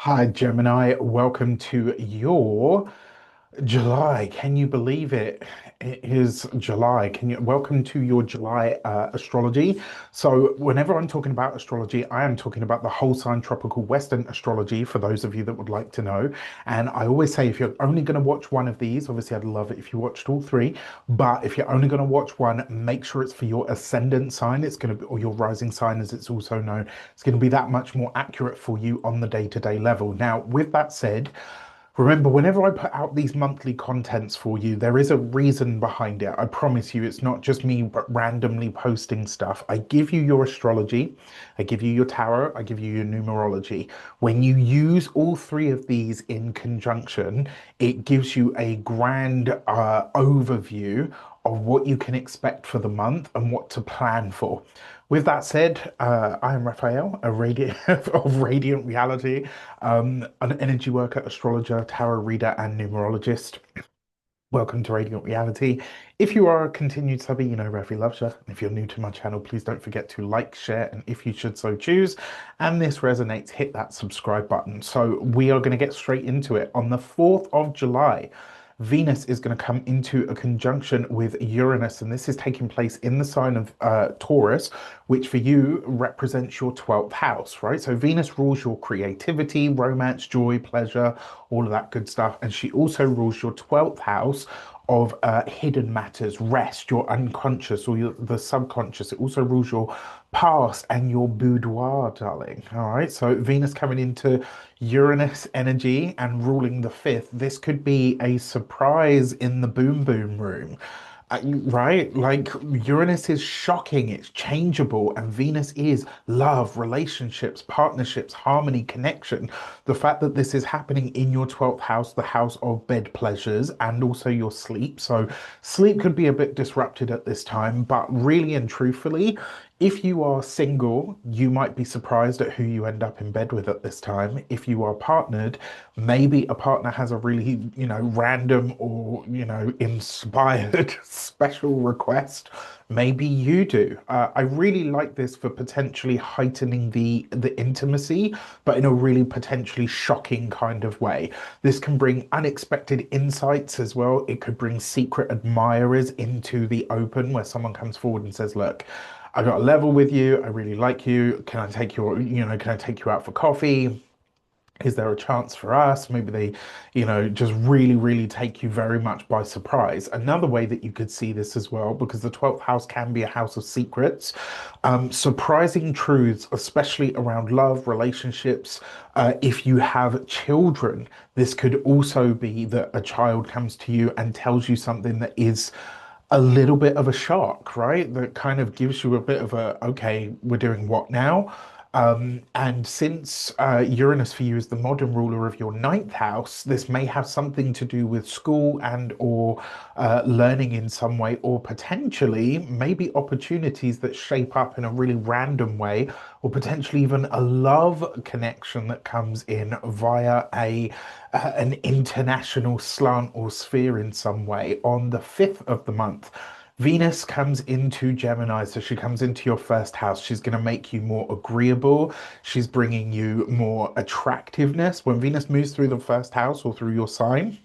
Hi, Gemini. Welcome to your July. Can you believe it? It is July. Welcome to your July astrology. So, whenever I'm talking about astrology, I am talking about the whole sign tropical Western astrology for those of you that would like to know. And I always say if you're only going to watch one of these, obviously I'd love it if you watched all three, but if you're only going to watch one, make sure it's for your ascendant sign. It's going to be, or your rising sign as it's also known. It's going to be that much more accurate for you on the day-to-day level. Now, with that said, remember, whenever I put out these monthly contents for you, there is a reason behind it. I promise you, it's not just me randomly posting stuff. I give you your astrology, I give you your tarot, I give you your numerology. When you use all three of these in conjunction, it gives you a grand overview of what you can expect for the month and what to plan for. With that said, I am Raphael, a radiant of Radiant Reality, an energy worker, astrologer, tarot reader, and numerologist. Welcome to Radiant Reality. If you are a continued subby, you know Rafi loves you. If you're new to my channel, please don't forget to like, share, and if you should so choose, and this resonates, hit that subscribe button. So we are going to get straight into it. On the 4th of July, Venus is going to come into a conjunction with Uranus, and this is taking place in the sign of Taurus, which for you represents your 12th house, right? So Venus rules your creativity, romance, joy, pleasure, all of that good stuff. And she also rules your 12th house of hidden matters, rest, your unconscious or the subconscious. It also rules your past and your boudoir, darling. All right. So Venus coming into Uranus energy and ruling the fifth. This could be a surprise in the boom boom room. Right? Like Uranus is shocking, it's changeable, and Venus is love, relationships, partnerships, harmony, connection. The fact that this is happening in your 12th house, the house of bed pleasures, and also your sleep. So, sleep could be a bit disrupted at this time, but really and truthfully, if you are single, you might be surprised at who you end up in bed with at this time. If you are partnered, maybe a partner has a really, random or, inspired special request. Maybe you do. I really like this for potentially heightening the intimacy, but in a really potentially shocking kind of way. This can bring unexpected insights as well. It could bring secret admirers into the open where someone comes forward and says, look, I got a level with you. I really like you. Can I take can I take you out for coffee? Is there a chance for us? Maybe they, just really, really take you very much by surprise. Another way that you could see this as well, because the 12th house can be a house of secrets, surprising truths, especially around love, relationships. If you have children, this could also be that a child comes to you and tells you something that is a little bit of a shock, right? That kind of gives you a bit of a, okay, we're doing what now? And since Uranus for you is the modern ruler of your ninth house, this may have something to do with school and or learning in some way, or potentially maybe opportunities that shape up in a really random way, or potentially even a love connection that comes in via an international slant or sphere in some way. On the 5th of the month, Venus comes into Gemini, so she comes into your first house. She's going to make you more agreeable. She's bringing you more attractiveness. When Venus moves through the first house or through your sign,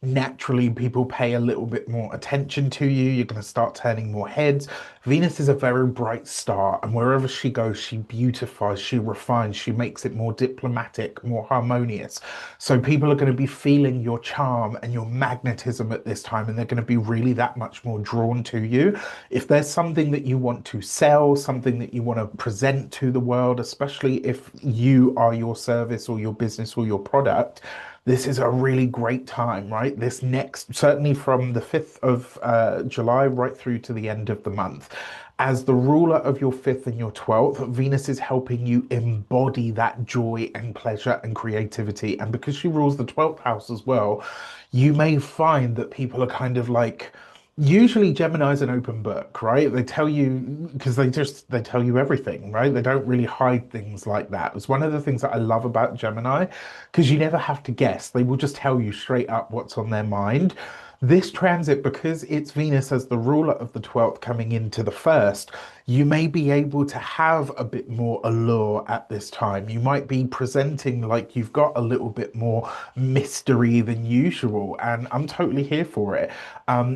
naturally people pay a little bit more attention to you. You're going to start turning more heads. Venus is a very bright star, and wherever she goes, she beautifies, she refines, she makes it more diplomatic, more harmonious. So people are going to be feeling your charm and your magnetism at this time, and they're going to be really that much more drawn to you. If there's something that you want to sell, something that you want to present to the world, especially if you are your service or your business or your product, this is a really great time, right? This next, certainly from the 5th of July right through to the end of the month. As the ruler of your 5th and your 12th, Venus is helping you embody that joy and pleasure and creativity. And because she rules the 12th house as well, you may find that people are kind of like, usually Gemini's an open book, right? They tell you because they tell you everything, right? They don't really hide things like that. It's one of the things that I love about Gemini because you never have to guess. They will just tell you straight up what's on their mind. This transit, because it's Venus as the ruler of the 12th coming into the first, you may be able to have a bit more allure at this time. You might be presenting like you've got a little bit more mystery than usual, and I'm totally here for it.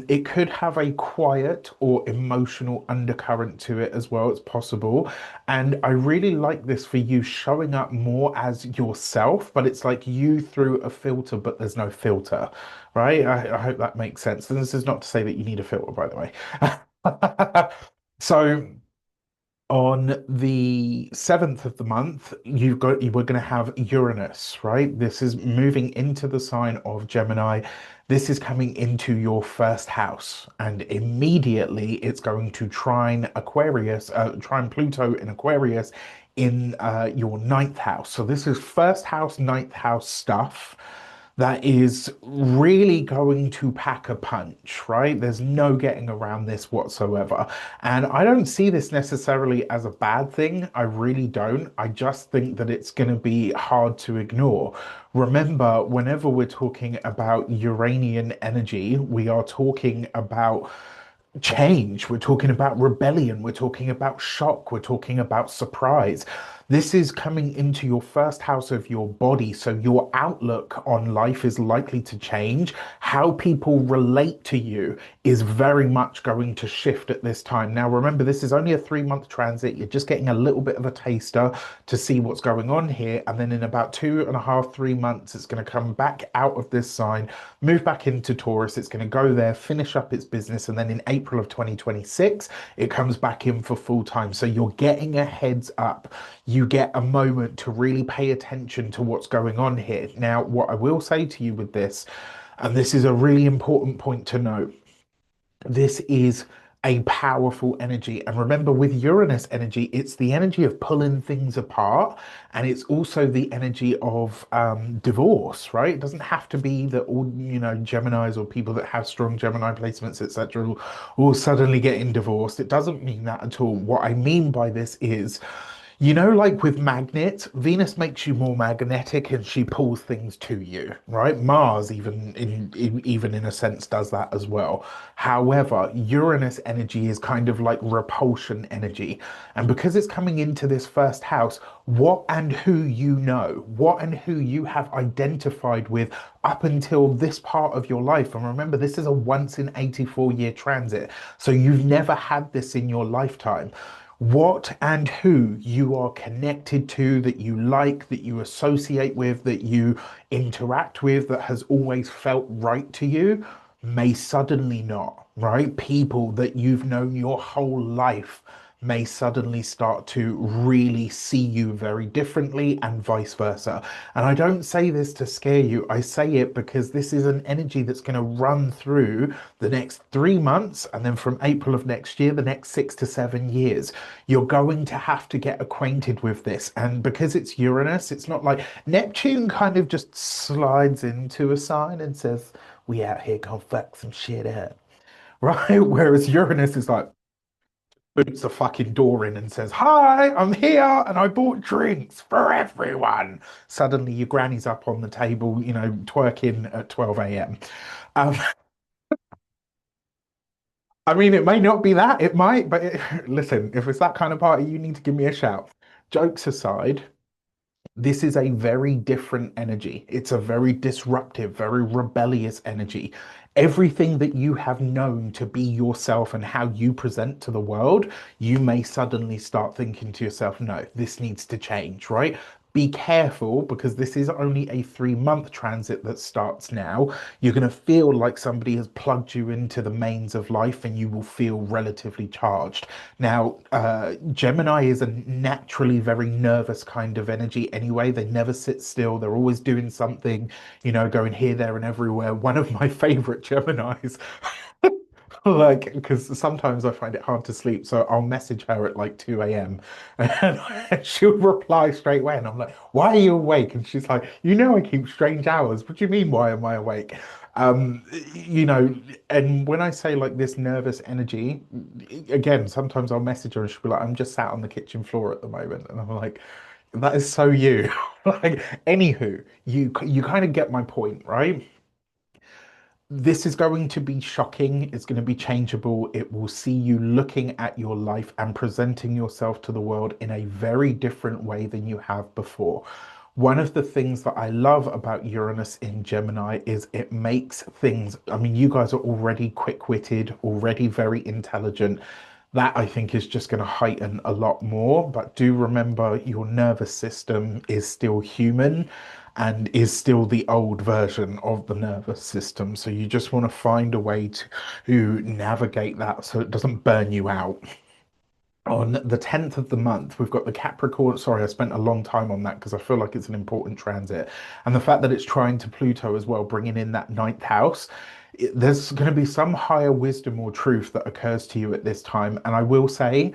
It could have a quiet or emotional undercurrent to it as well. It's possible. And I really like this for you showing up more as yourself, but it's like you through a filter, but there's no filter, right? I hope that makes sense. And this is not to say that you need a filter, by the way. So on the 7th of the month, we're going to have Uranus, right? This is moving into the sign of Gemini. This is coming into your first house, and immediately it's going to trine Pluto in Aquarius in your ninth house. So this is first house, ninth house stuff that is really going to pack a punch, right? There's no getting around this whatsoever. And I don't see this necessarily as a bad thing. I really don't. I just think that it's going to be hard to ignore. Remember, whenever we're talking about Uranian energy, we are talking about change. We're talking about rebellion. We're talking about shock. We're talking about surprise. This is coming into your first house of your body. So your outlook on life is likely to change. How people relate to you is very much going to shift at this time. Now, remember, this is only a 3 month transit. You're just getting a little bit of a taster to see what's going on here. And then in about 2.5, 3 months, it's going to come back out of this sign, move back into Taurus. It's going to go there, finish up its business. And then in April of 2026, it comes back in for full time. So you're getting a heads up. You get a moment to really pay attention to what's going on here. Now, what I will say to you with this, and this is a really important point to note, this is a powerful energy. And remember, with Uranus energy, it's the energy of pulling things apart. And it's also the energy of divorce, right? It doesn't have to be that all, Geminis or people that have strong Gemini placements, etc., will suddenly getting divorced. It doesn't mean that at all. What I mean by this is, like with magnets, Venus makes you more magnetic and she pulls things to you, right? Mars even in a sense does that as well. However, Uranus energy is kind of like repulsion energy. And because it's coming into this first house, what and who you know, what and who you have identified with up until this part of your life. And remember, this is a once in 84-year transit. So you've never had this in your lifetime. What and who you are connected to, that you like, that you associate with, that you interact with, that has always felt right to you, may suddenly not, right? People that you've known your whole life may suddenly start to really see you very differently, and vice versa. And I don't say this to scare you, I say it because this is an energy that's going to run through the next 3 months, and then from April of next year, the next 6 to 7 years. You're going to have to get acquainted with this. And because it's Uranus, it's not like Neptune kind of just slides into a sign and says, we out here gonna fuck some shit up. Right? Whereas Uranus is like, boots a fucking door in and says, hi, I'm here and I bought drinks for everyone. Suddenly your granny's up on the table, twerking at 12 a.m. Um, I mean, it may not be that, it might, but listen, if it's that kind of party, you need to give me a shout. Jokes aside, this is a very different energy. It's a very disruptive, very rebellious energy. Everything that you have known to be yourself and how you present to the world, you may suddenly start thinking to yourself, no, this needs to change, right? Be careful because this is only a 3 month transit that starts now. You're going to feel like somebody has plugged you into the mains of life and you will feel relatively charged. Now, Gemini is a naturally very nervous kind of energy anyway. They never sit still. They're always doing something, going here, there, and everywhere. One of my favorite Geminis, like, because sometimes I find it hard to sleep, so I'll message her at like 2 a.m. and she'll reply straight away. And I'm like, why are you awake? And she's like, I keep strange hours. What do you mean, why am I awake? Um, you know, and when I say like this nervous energy, again, sometimes I'll message her and she'll be like, I'm just sat on the kitchen floor at the moment. And I'm like, that is so you. Like, anywho, you kind of get my point, right? This is going to be shocking. It's going to be changeable. It will see you looking at your life and presenting yourself to the world in a very different way than you have before. One of the things that I love about Uranus in Gemini is it makes things, I mean, you guys are already quick-witted, already very intelligent. That I think is just going to heighten a lot more. But do remember your nervous system is still human and is still the old version of the nervous system. So you just want to find a way to navigate that so it doesn't burn you out. On the 10th of the month, we've got the Capricorn. Sorry, I spent a long time on that because I feel like it's an important transit. And the fact that it's trying to Pluto as well, bringing in that ninth house, there's going to be some higher wisdom or truth that occurs to you at this time. And I will say,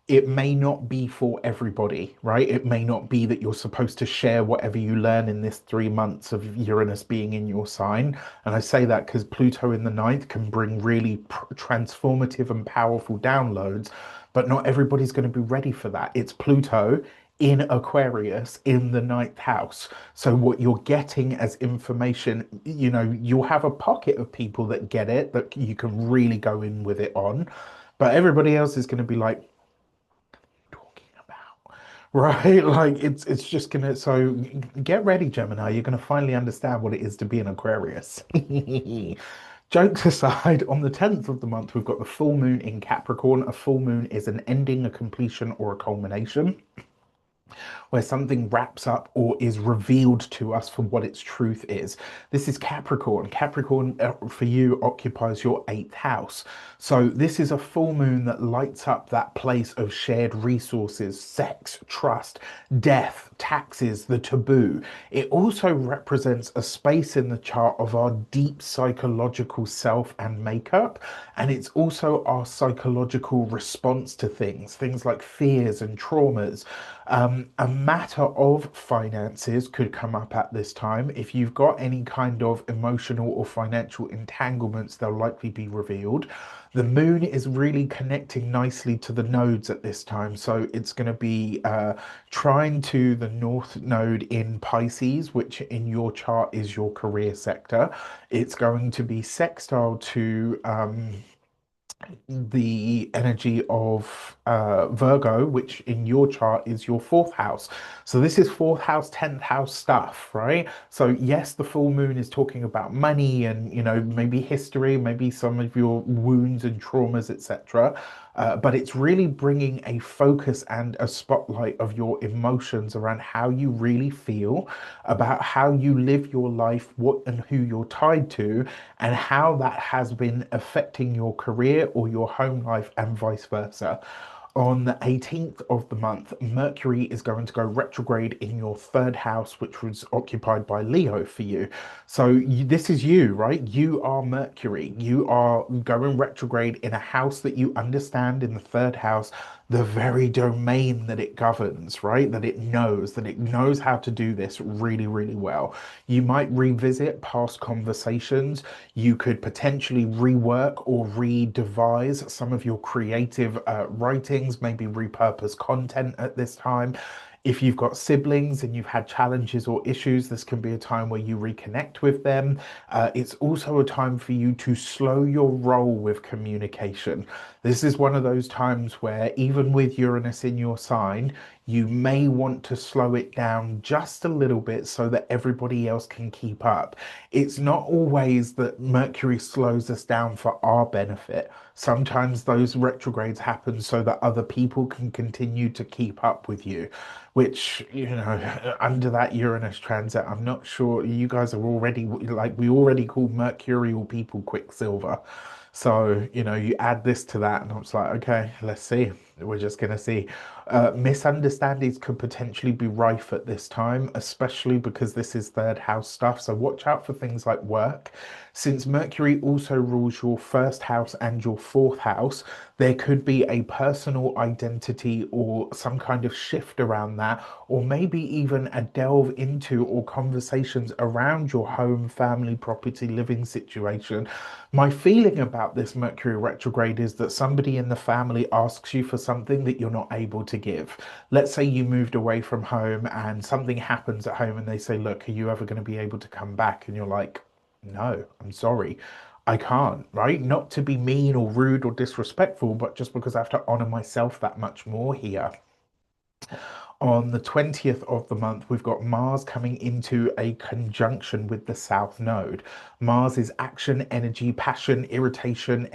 it may not be for everybody, right? It may not be that you're supposed to share whatever you learn in this 3 months of Uranus being in your sign. And I say that because Pluto in the ninth can bring really transformative and powerful downloads, but not everybody's going to be ready for that. It's Pluto in Aquarius in the ninth house. So what you're getting as information, you'll have a pocket of people that get it, that you can really go in with it on. But everybody else is going to be like, talking about, right? Like it's just gonna, so get ready, Gemini. You're gonna finally understand what it is to be an Aquarius. Jokes aside, on the 10th of the month, we've got the full moon in Capricorn. A full moon is an ending, a completion, or a culmination where something wraps up or is revealed to us for what its truth is. This is Capricorn. Capricorn for you occupies your eighth house. So this is a full moon that lights up that place of shared resources, sex, trust, death, taxes, the taboo. It also represents a space in the chart of our deep psychological self and makeup. And it's also our psychological response to things like fears and traumas. A matter of finances could come up at this time. If you've got any kind of emotional or financial entanglements, they'll likely be revealed. The moon is really connecting nicely to the nodes at this time. So it's going to be trine to the north node in Pisces, which in your chart is your career sector. It's going to be sextile to the energy of Virgo, which in your chart is your fourth house. So this is fourth house, 10th house stuff, right? So yes, the full moon is talking about money and, maybe history, maybe some of your wounds and traumas, etc. But it's really bringing a focus and a spotlight of your emotions around how you really feel, about how you live your life, what and who you're tied to, and how that has been affecting your career or your home life and vice versa. On the 18th of the month, Mercury is going to go retrograde in your third house, which was occupied by Leo for you. So this is you, right? You are Mercury. You are going retrograde in a house that you understand in the third house, the very domain that it governs, right? That it knows how to do this really, really well. You might revisit past conversations. You could potentially rework or redevise some of your creative writings, maybe repurpose content at this time. If you've got siblings and you've had challenges or issues, this can be a time where you reconnect with them. It's also a time for you to slow your roll with communication. This is one of those times where, even with Uranus in your sign, you may want to slow it down just a little bit so that everybody else can keep up. It's not always that Mercury slows us down for our benefit. Sometimes those retrogrades happen so that other people can continue to keep up with you, which, under that Uranus transit, I'm not sure you guys are already like, we already call mercurial people Quicksilver. So, you add this to that, and I'm just like, okay, let's see. We're just going to see. Misunderstandings could potentially be rife at this time, especially because this is third house stuff. So watch out for things like work. Since Mercury also rules your first house and your fourth house, there could be a personal identity or some kind of shift around that, or maybe even a delve into or conversations around your home, family, property, living situation. My feeling about this Mercury retrograde is that somebody in the family asks you for something that you're not able to give. Let's say you moved away from home and something happens at home and they say, look, are you ever going to be able to come back? And you're like, No, I'm sorry. I can't, right? Not to be mean or rude or disrespectful, but just because I have to honor myself that much more here. On the 20th of the month, we've got Mars coming into a conjunction with the South Node. Mars is action, energy, passion, irritation,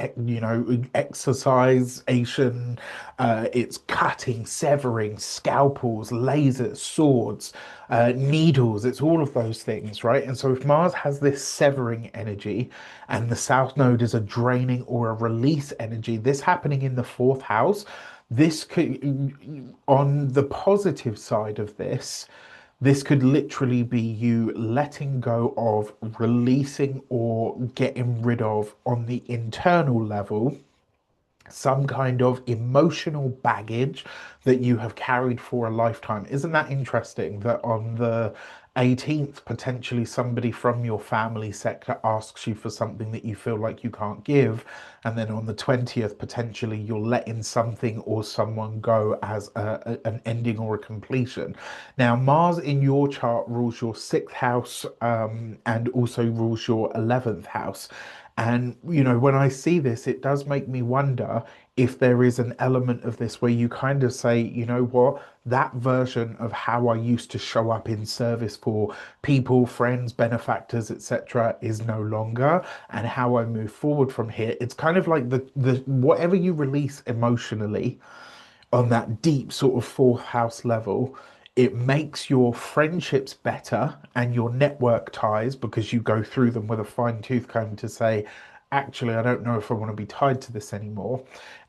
exercisation. It's cutting, severing, scalpels, lasers, swords, needles. It's all of those things, right? And so if Mars has this severing energy and the South Node is a draining or a release energy, this happening in the fourth house, this could, on the positive side of this could literally be you letting go of, releasing, or getting rid of on the internal level some kind of emotional baggage that you have carried for a lifetime. Isn't that interesting that on the 18th, potentially somebody from your family sector asks you for something that you feel like you can't give, and then on the 20th, potentially you're letting something or someone go as an ending or a completion. Now, Mars in your chart rules your sixth house and also rules your 11th house. And, when I see this, it does make me wonder if there is an element of this where you kind of say, you know what, that version of how I used to show up in service for people, friends, benefactors, etc., is no longer, and how I move forward from here. It's kind of like the whatever you release emotionally on that deep sort of fourth house level, it makes your friendships better and your network ties because you go through them with a fine tooth comb to say, actually, I don't know if I want to be tied to this anymore.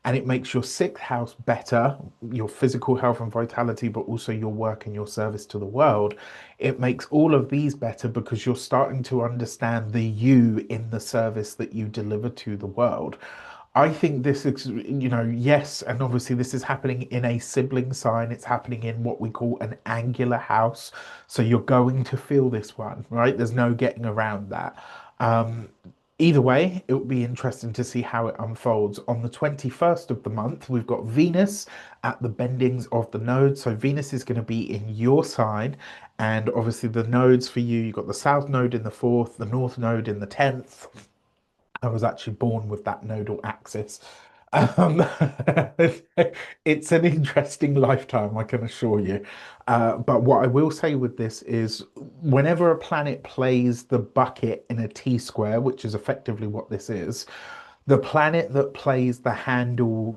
And it makes your sixth house better, your physical health and vitality, but also your work and your service to the world. It makes all of these better because you're starting to understand the you in the service that you deliver to the world. I think this is, yes, and obviously this is happening in a sibling sign. It's happening in what we call an angular house. So you're going to feel this one, right? There's no getting around that. Um, Either way, it will be interesting to see how it unfolds. On the 21st of the month, we've got Venus at the bendings of the nodes. So Venus is going to be in your sign. And obviously the nodes for you, you've got the South Node in the fourth, the North Node in the 10th. I was actually born with that nodal axis. Um, it's an interesting lifetime, I can assure you. But what I will say with this is whenever a planet plays the bucket in a T square, which is effectively what this is, the planet that plays the handle,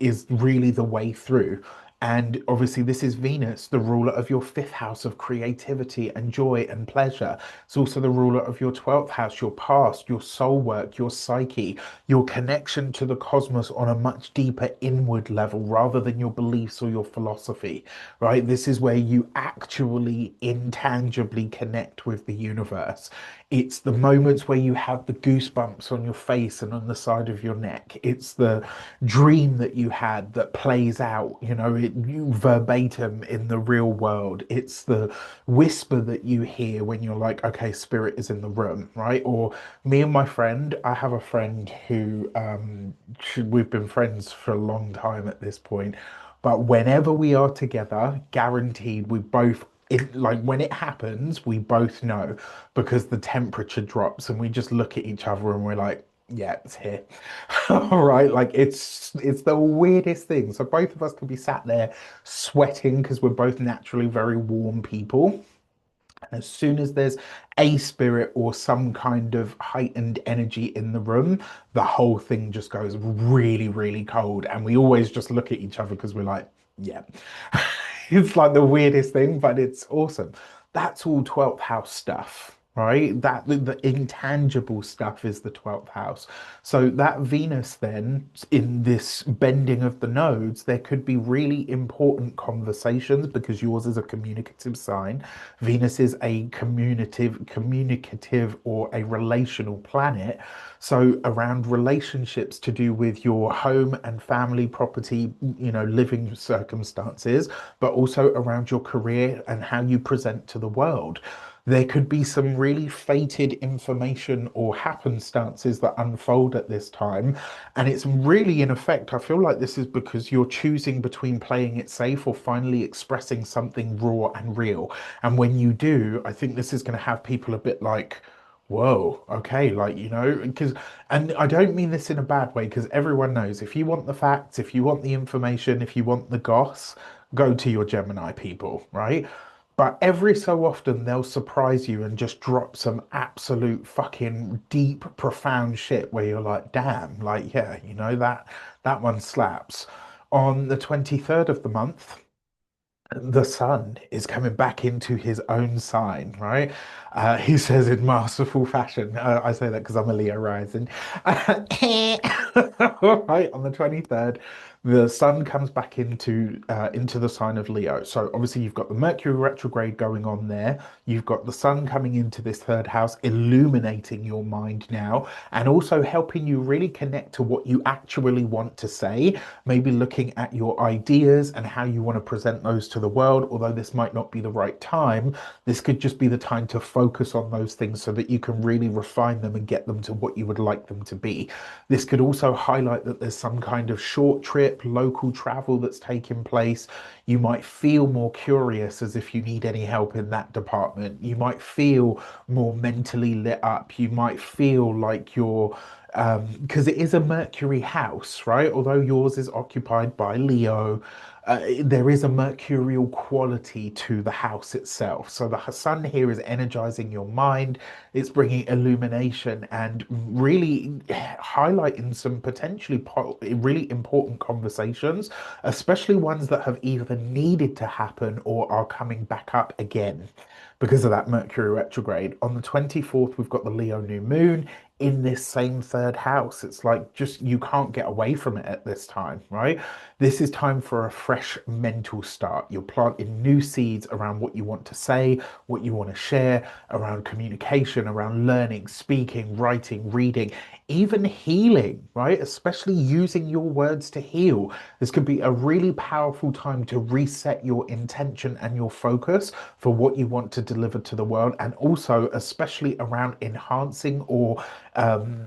is really the way through. And obviously, this is Venus, the ruler of your fifth house of creativity and joy and pleasure. It's also the ruler of your 12th house, your past, your soul work, your psyche, your connection to the cosmos on a much deeper inward level rather than your beliefs or your philosophy, right? This is where you actually intangibly connect with the universe. It's the moments where you have the goosebumps on your face and on the side of your neck. It's the dream that you had that plays out, you verbatim in the real world. It's the whisper that you hear when you're like, okay, spirit is in the room, right? Or me and my friend, I have a friend who we've been friends for a long time at this point. But whenever we are together, guaranteed, we both like when it happens, we both know because the temperature drops and we just look at each other and we're like, yeah, it's here. All right, like it's the weirdest thing. So both of us can be sat there sweating because we're both naturally very warm people. As soon as there's a spirit or some kind of heightened energy in the room, the whole thing just goes really, really cold. And we always just look at each other because we're like, yeah. It's like the weirdest thing, but it's awesome. That's all 12th house stuff, right? That the intangible stuff is the 12th house. So that Venus then in this bending of the nodes, there could be really important conversations because yours is a communicative sign. Venus is a communicative or a relational planet. So around relationships to do with your home and family property, living circumstances, but also around your career and how you present to the world. There could be some really fated information or happenstances that unfold at this time. And it's really, in effect, I feel like this is because you're choosing between playing it safe or finally expressing something raw and real. And when you do, I think this is going to have people a bit like, Whoa, okay, like, because, and I don't mean this in a bad way, because everyone knows if you want the facts, if you want the information, if you want the goss, go to your Gemini people, right? But every so often they'll surprise you and just drop some absolute fucking deep, profound shit where you're like, damn, like, yeah, that one slaps. On the 23rd of the month, the sun is coming back into his own sign, right? He says in masterful fashion. I say that because I'm a Leo rising. Right, on the 23rd, the sun comes back into the sign of Leo. So obviously you've got the Mercury retrograde going on there. You've got the sun coming into this third house, illuminating your mind now, and also helping you really connect to what you actually want to say, maybe looking at your ideas and how you want to present those to the world. Although this might not be the right time, this could just be the time to focus on those things so that you can really refine them and get them to what you would like them to be. This could also highlight that there's some kind of short trip, local travel that's taking place. You might feel more curious as if you need any help in that department. You might feel more mentally lit up. You might feel like you're because it is a Mercury house, right? Although yours is occupied by Leo, there is a mercurial quality to the house itself. So the sun here is energizing your mind, it's bringing illumination and really highlighting some potentially really important conversations, especially ones that have either needed to happen or are coming back up again because of that Mercury retrograde. On the 24th, we've got the Leo new moon in this same third house. It's like just you can't get away from it at this time, right? This is time for a fresh mental start. You're planting new seeds around what you want to say, what you want to share, around communication, around learning, speaking, writing, reading, even healing, right? Especially using your words to heal. This could be a really powerful time to reset your intention and your focus for what you want to deliver to the world, and also, especially around enhancing or um,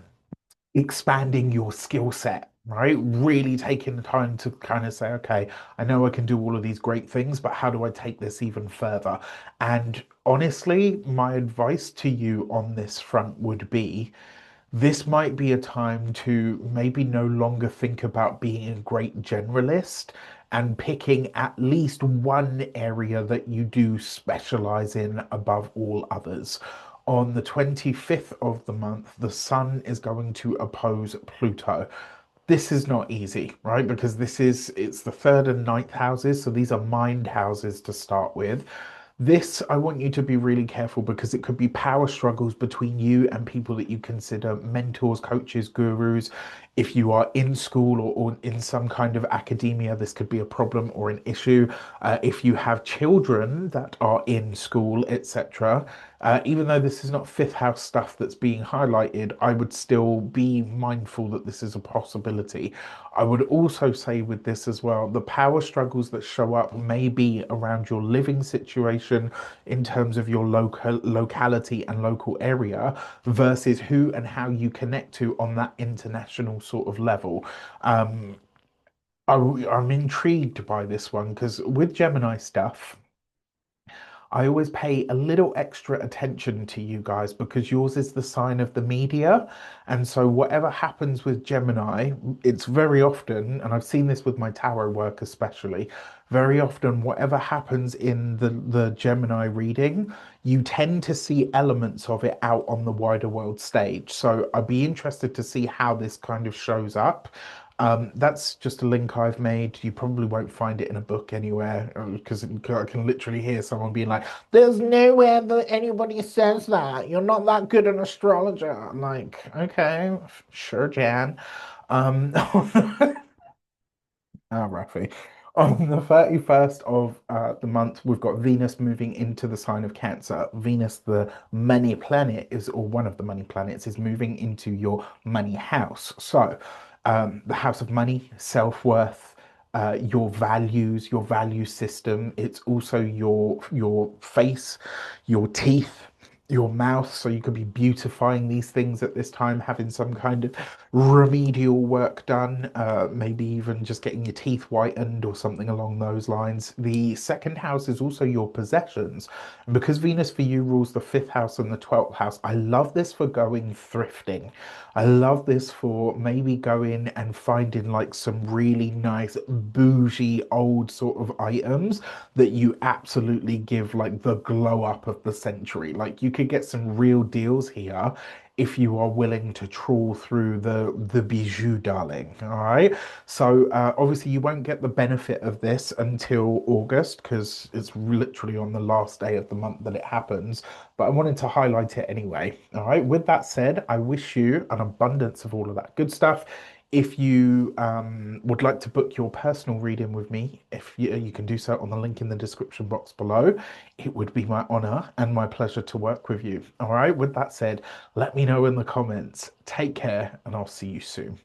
expanding your skill set, right? Really taking the time to kind of say, okay, I know I can do all of these great things, but how do I take this even further? And honestly, my advice to you on this front would be this might be a time to maybe no longer think about being a great generalist and picking at least one area that you do specialize in above all others. On the 25th of the month, the sun is going to oppose Pluto. This is not easy, right? Because it's the third and ninth houses, so these are mind houses to start with. This, I want you to be really careful because it could be power struggles between you and people that you consider mentors, coaches, gurus. If you are in school or in some kind of academia, this could be a problem or an issue. If you have children that are in school, etc., even though this is not fifth house stuff that's being highlighted, I would still be mindful that this is a possibility. I would also say with this as well, the power struggles that show up may be around your living situation in terms of your locality and local area versus who and how you connect to on that international sort of level. Um, I'm intrigued by this one because with Gemini stuff, I always pay a little extra attention to you guys because yours is the sign of the media. And so, whatever happens with Gemini, it's very often, and I've seen this with my tarot work especially, very often, whatever happens in the Gemini reading, you tend to see elements of it out on the wider world stage. So, I'd be interested to see how this kind of shows up. That's just a link I've made. You probably won't find it in a book anywhere because I can literally hear someone being like, "There's nowhere that anybody says that. You're not that good an astrologer." I'm like, okay, sure, Jan. Um, Rafi. On the 31st of the month, we've got Venus moving into the sign of Cancer. Venus, the money planet, or one of the money planets, is moving into your money house. So, the house of money, self-worth, your values, your value system. It's also your face, your teeth. your mouth, so you could be beautifying these things at this time, having some kind of remedial work done, maybe even just getting your teeth whitened or something along those lines. The second house is also your possessions, and because Venus for you rules the fifth house and the 12th house, I love this for going thrifting. I love this for maybe going and finding like some really nice bougie old sort of items that you absolutely give like the glow up of the century. Like you could get some real deals here if you are willing to trawl through the bijou, darling. All right. So obviously you won't get the benefit of this until August because it's literally on the last day of the month that it happens. But I wanted to highlight it anyway. All right. With that said, I wish you an abundance of all of that good stuff. If you would like to book your personal reading with me, if you can do so on the link in the description box below, it would be my honor and my pleasure to work with you. All right, with that said, let me know in the comments. Take care, and I'll see you soon.